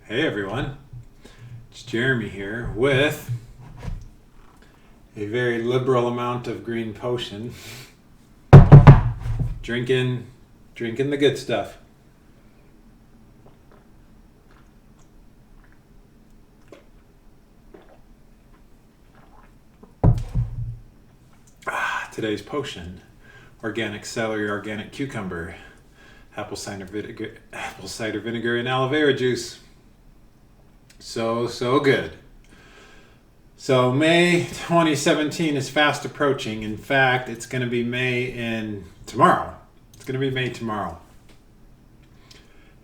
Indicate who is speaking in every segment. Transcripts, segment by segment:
Speaker 1: Hey everyone, it's Jeremy here with a very liberal amount of green potion. Drinking the good stuff. Today's potion: organic celery, organic cucumber, apple cider vinegar, and aloe vera juice. So good. So May 2017 is fast approaching. In fact, it's going to be tomorrow. It's going to be May tomorrow.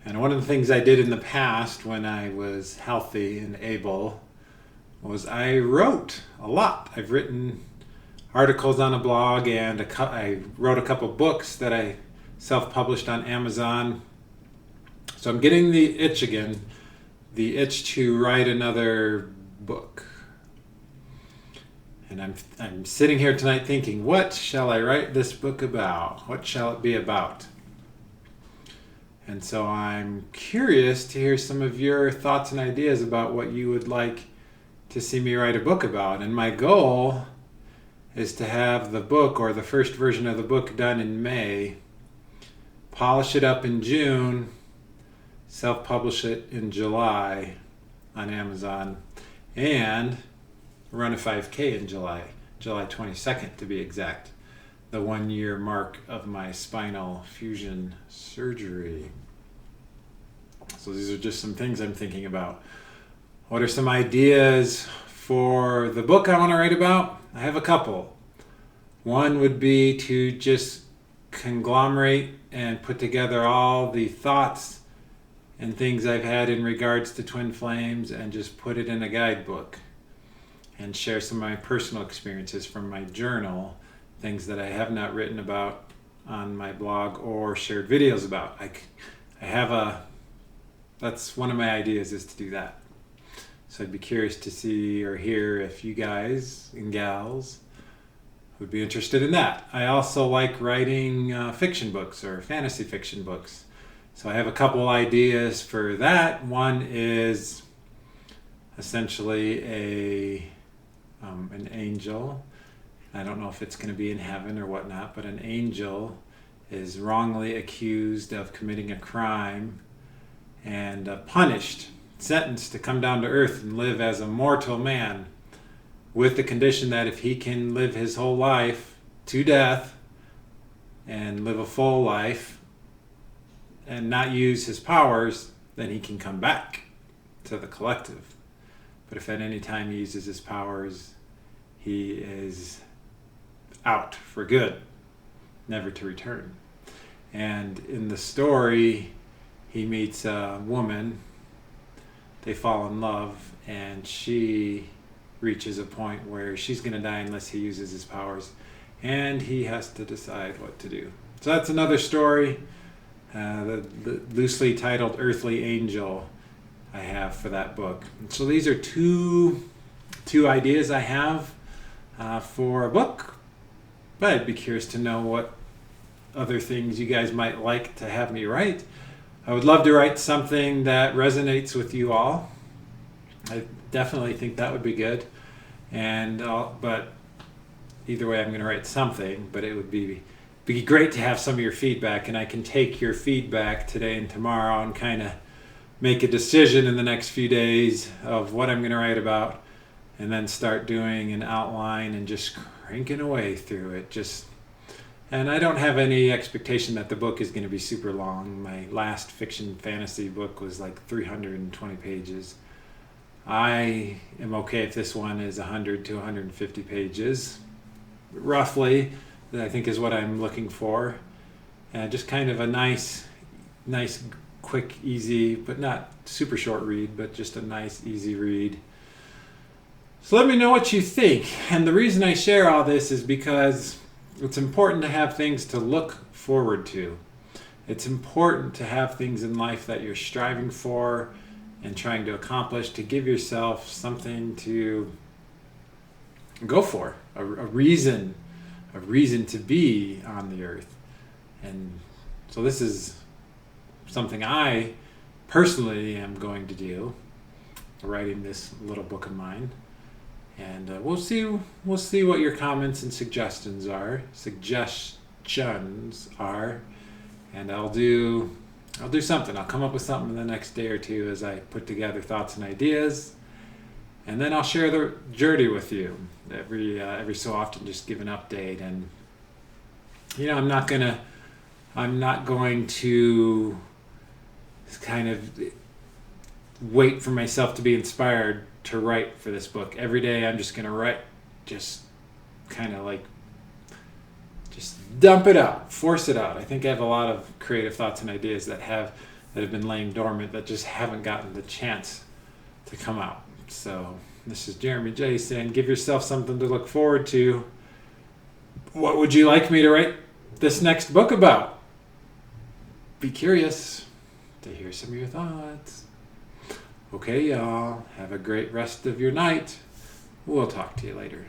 Speaker 1: And one of the things I did in the past when I was healthy and able was I wrote a lot. I've written articles on a blog, and I wrote a couple books that I self-published on Amazon. So I'm getting the itch again, the itch to write another book. And I'm sitting here tonight thinking, what shall I write this book about? What shall it be about? And so I'm curious to hear some of your thoughts and ideas about what you would like to see me write a book about. And my goal is to have the book, or the first version of the book, done in May, polish it up in June, self-publish it in July on Amazon, and run a 5K in July 22nd to be exact, the 1-year mark of my spinal fusion surgery. So these are just some things I'm thinking about. What are some ideas for the book I want to write about? I have a couple. One would be to just conglomerate and put together all the thoughts and things I've had in regards to twin flames and just put it in a guidebook and share some of my personal experiences from my journal, things that I have not written about on my blog or shared videos about. That's one of my ideas, is to do that. So I'd be curious to see or hear if you guys and gals would be interested in that. I also like writing fiction books or fantasy fiction books. So I have a couple ideas for that. One is essentially an angel. I don't know if it's going to be in heaven or whatnot, but an angel is wrongly accused of committing a crime and punished, sentenced to come down to earth and live as a mortal man, with the condition that if he can live his whole life to death and live a full life and not use his powers, then he can come back to the collective. But if at any time he uses his powers, he is out for good, never to return. And in the story, he meets a woman, they fall in love, and she reaches a point where she's going to die unless he uses his powers, and he has to decide what to do. So that's another story, the loosely titled Earthly Angel I have for that book. And so these are two ideas I have for a book, but I'd be curious to know what other things you guys might like to have me write. I would love to write something that resonates with you all. I definitely think that would be good. But either way, I'm going to write something, but it would be great to have some of your feedback, and I can take your feedback today and tomorrow and kind of make a decision in the next few days of what I'm going to write about, and then start doing an outline and just cranking away through it. And I don't have any expectation that the book is going to be super long. My last fiction fantasy book was like 320 pages. I am okay if this one is 100 to 150 pages, roughly, that I think is what I'm looking for. And just kind of a nice, quick, easy, but not super short read, but just a nice, easy read. So let me know what you think. And the reason I share all this is because it's important to have things to look forward to. It's important to have things in life that you're striving for and trying to accomplish, to give yourself something to go for, a reason to be on the earth. And so this is something I personally am going to do, writing this little book of mine. And we'll see what your comments and suggestions are. And I'll do something. I'll come up with something in the next day or two as I put together thoughts and ideas, and then I'll share the journey with you every so often. Just give an update, and I'm not going to kind of wait for myself to be inspired to write for this book. Every day I'm just going to write, just kind of like just dump it out, force it out. I think I have a lot of creative thoughts and ideas that have been laying dormant that just haven't gotten the chance to come out. So this is Jeremy J saying, give yourself something to look forward to. What would you like me to write this next book about? Be curious to hear some of your thoughts. Okay, y'all. Have a great rest of your night. We'll talk to you later.